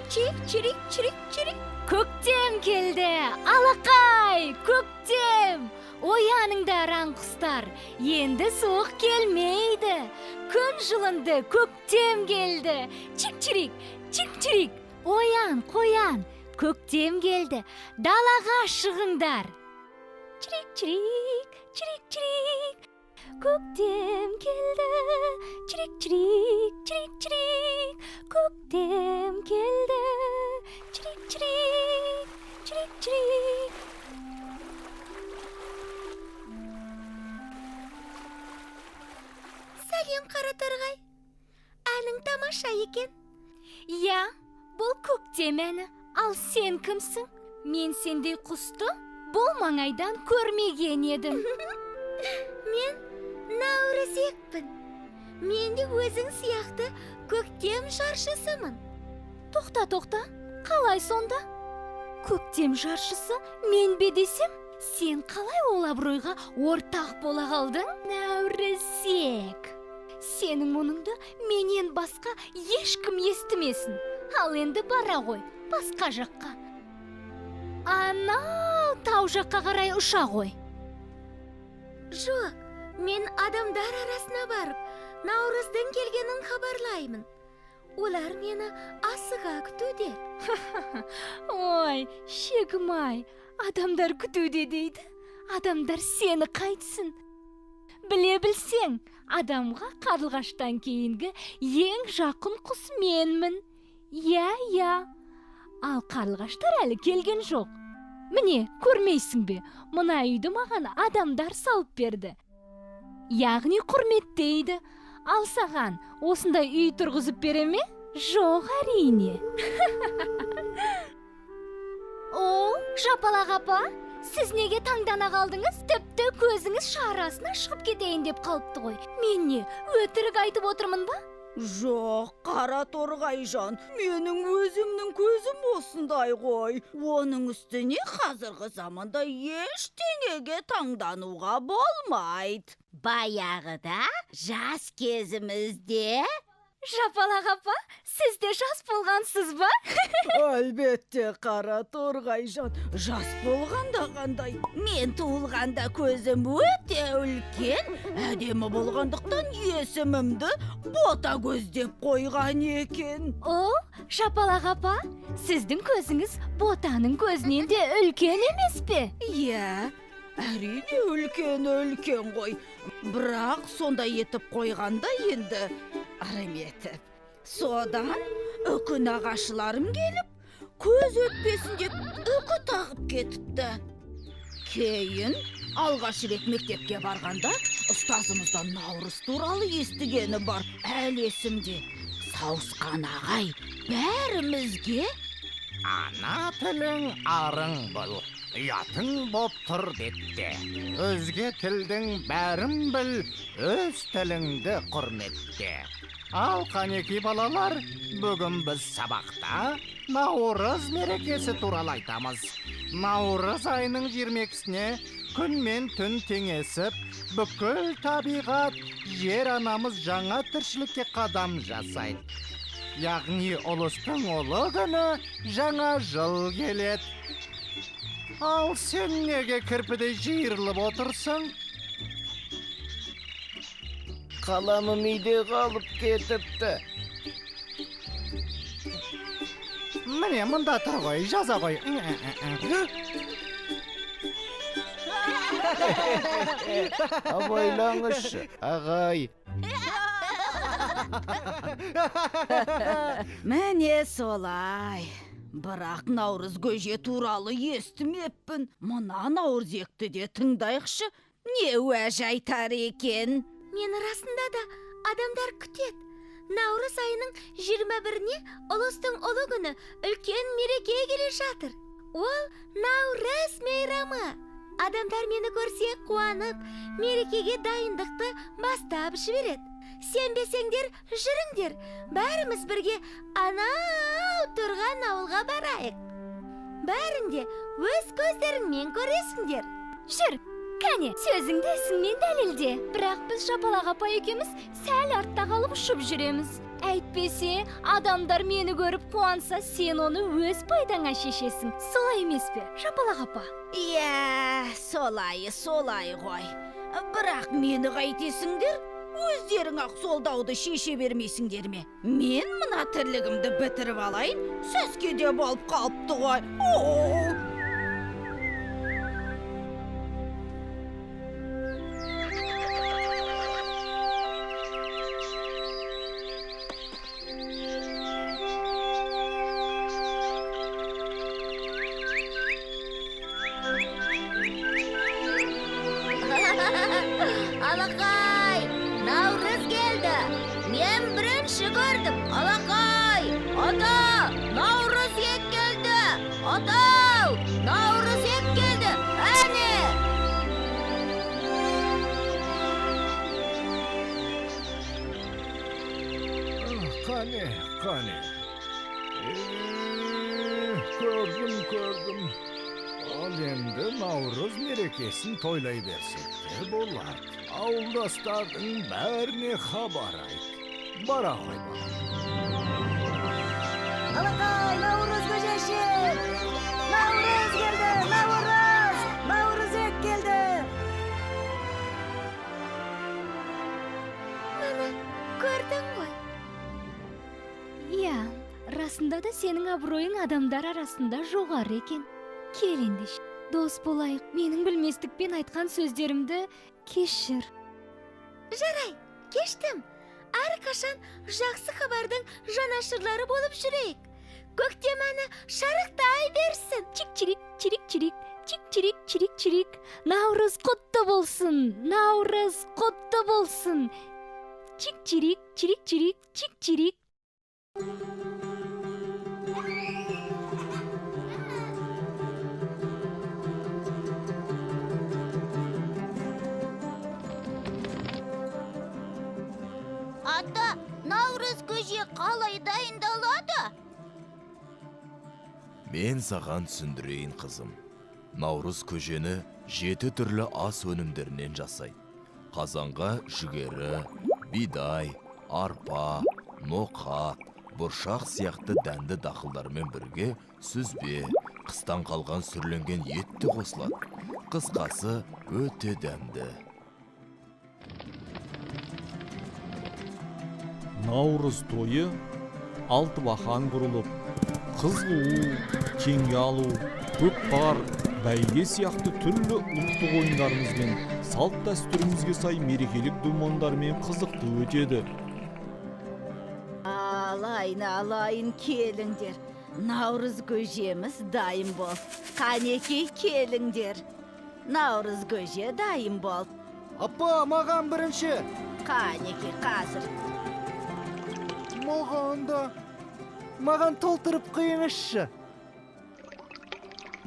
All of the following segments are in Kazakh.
Çirik. Көктем келді, алақай, көктем. Ояныңдар аңқұстар, енді суық келмейді. Күн жылынды, көктем келді. Чик-чирик, оян, қоян. Көктем келді, далаға шығыңдар. Чирик. Көктем келді, чирик. Көктем келді, чирик. Сәлем, Қараторғай. Әнің тамаша екен. Я, бұл көктем әні. Ал сен кімсің? Мен сендей құсты бұл маңайдан көрмеген едім. Мен Наурызекпін. Мен де өзің сияқты көктем жаршысымын. Тоқта, қалай сонда? Көктем жаршысы мен бе десем? Сен қалай ол абыройға ортақ бола қалдың? Наурызек, сенің мұныңды менен басқа ешкім естімесін. Ал енді бара ғой, басқа жаққа. Анау тау жаққа қарай ұша ғой. Жоқ, мен адамдар арасына барып, Наурыздың келгенін хабарлаймын. Олар мені асыға күтуде. Ой, шегім-ай, адамдар күтуде дейді. Адамдар сені қайтсын. Біле білсең, адамға қарлығаштан кейінгі ең жақын құс менмін. Я. Ал қарлығаштар әлі келген жоқ. Міне, көрмейсің бе, мұна үйді маған адамдар салып берді. Яғни құрметтейді. Ал саған осындай үй тұрғызып бере ме? Жоқ, әрине. О, Жапалақ апа, сіз неге таңдана қалдыңыз? Тіпті көзіңіз шарасына шығып кетейін деп қалыпты ғой. Мен не, өтірік айтып отырмын ба? Жоқ, Қараторғай жан, менің өзімнің көзім осындай ғой. Оның үстіне қазіргі заманда ештеңеге таңдануға болмайды. Баяғыда жас кезімізде... Жапалақ апа, сіз де жас болғансыз ба? Әлбетте, Қараторғай жан, жас болғанда қандай. Мен туылғанда көзім өте үлкен, әдемі болғандықтан есімімді бота көздеп қойған екен. О, Жапалақ апа, сіздің көзіңіз ботаның көзінен де үлкен емес пе? Иә, әрине үлкен ғой. Бірақ сондай етіп қойғанда енді арам етіп. Содан үкі нағашыларым келіп, көз өтпесін деп үкі тағып кетіпті. Кейін алғаш рет мектепке барғанда ұстазымыздан Наурыз туралы естігені бар, әлі есімде. Сауысқан ағай бәрімізге: ана тілің арың бұл, ұятың боп тұр депті. Өзге тілдің бәрін біл, өз тіліңді құрметте. Ал қанеки балалар, бүгін біз сабақта Наурыз мерекесі туралы айтамыз. Наурыз айының 22-сіне күн мен түн теңесіп, бүкіл табиғат, жер анамыз жаңа тіршілікке қадам жасайды. Яғни ұлыстың ұлы күні жаңа жыл келеді. Ал сен неге кірпідей жиырылып отырсың? Қаламым үйде қалып кетіпті. Міне, мұнда тұр ғой, жаза ғой. Абайлаңызшы, ағай. Міне солай. Бірақ Наурыз көже туралы естімеппін. Мұна Наурызекті де тыңдайықшы, не уәж айтар екен? Мен расында да адамдар күтеді. Наурыз айының 21-не ұлыстың ұлы күні үлкен мереке келе жатыр. Ол Наурыз мейрамы. Адамдар мені көрсе қуанып, мерекеге дайындықты бастап жібереді. Сенбесеңдер, жүріңдер, бәріміз бірге анау тұрған ауылға барайық. Бәрінде өз көздеріңмен көресіңдер. Жүр, Кәне, сөзіңді ісіңмен дәлелде. Бірақ біз Жапалақ апа екеуміз сәл артта қалып ұшып жүреміз. Әйтпесе, адамдар мені көріп қуанса, сен оны өз пайдаңа шешесің. Солай емес пе, Жапалақ апа? Иә, солай ғой. Бірақ мені қайтесіңдер? Өздерің ақ сол дауды шеше бермейсіңдер ме? Мен мына тірлігімді бітіріп алайын, сөзге де болып қалыпты ғой. Алақай, Наурыз келді. Мен бірінші көрдім. Алақай, ата, Наурыз ек келді. Ата, Наурыз ек келді. Әне! Қане. Көрдім. Ал енді Наурыз мерекесін тойлай берсек те болады. Ауылдастардың бәріне хабар айт. Бара ғой бала. Алақай, Наурыз көжеші! Наурыз келді, Наурыз! Наурыз ек келді! Мана, көрдің ғой? Иә, расында да сенің абыройың адамдар арасында жоғары екен. Кел ендеше, дос болайық. Менің білместікпен айтқан сөздерімді кешір. Жарай, кештім. Әрқашан жақсы хабардың жанашырлары болып жүрейік. Көктемені шарықтай берсін. Чик-чирик, чирик-чирик, чик-чирик-чирик-чирик. Наурыз құтты болсын, Наурыз құтты болсын. Чик-чирик, чирик-чирик, чик-чирик. Ата, Наурыз көже қалай дайындалады? Мен саған түсіндірейін, қызым. Наурыз көжені 7 түрлі ас өнімдерінен жасайды. Қазанға жүгері, бидай, арпа, ноқат, бұршақ сияқты дәнді дақылдармен бірге сүзбе, қыстан қалған сүрленген етті қосылады. Қысқасы өте дәмді. Наурыз тойы алтыбақан құрылып, қызғуу, теңге алу, көкпар, бәйге сияқты түрлі ұлттық ойындарымызбен салт дәстүрімізге сай мерекелік думандармен қызықты өтеді. Алайын келіңдер. Наурыз көжеміз дайын бол. Қанекей келіңдер. Наурыз көже дайын бол. Апа, маған бірінші. Қанекей қазір. Маған толтырып қиыңызшы.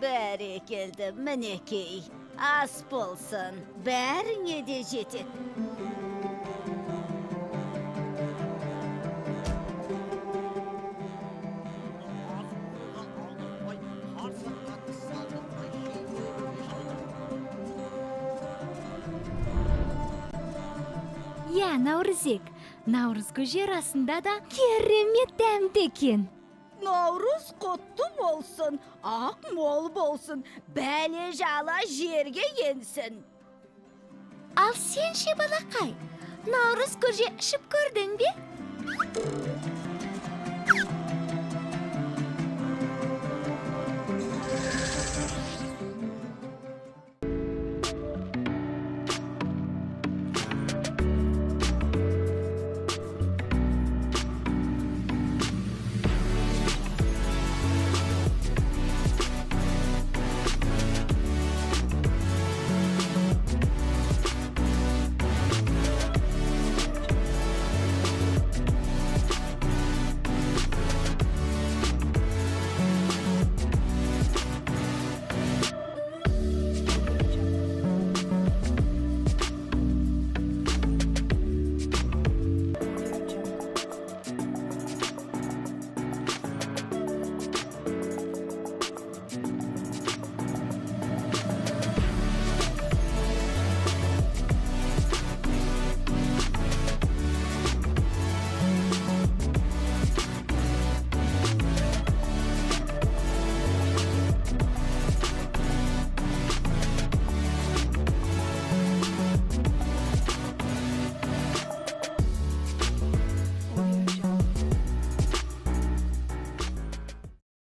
Бәрекелді, мінекей. Ас болсын. Бәріңе де жетеді. Иә, Наурызек, Наурыз көже расында да керемет дәмді екен. Наурыз құтты болсын, ақ мол болсын, бәле жала жерге енсін. Ал сен ше балақай, Наурыз көже ішіп көрдің бе?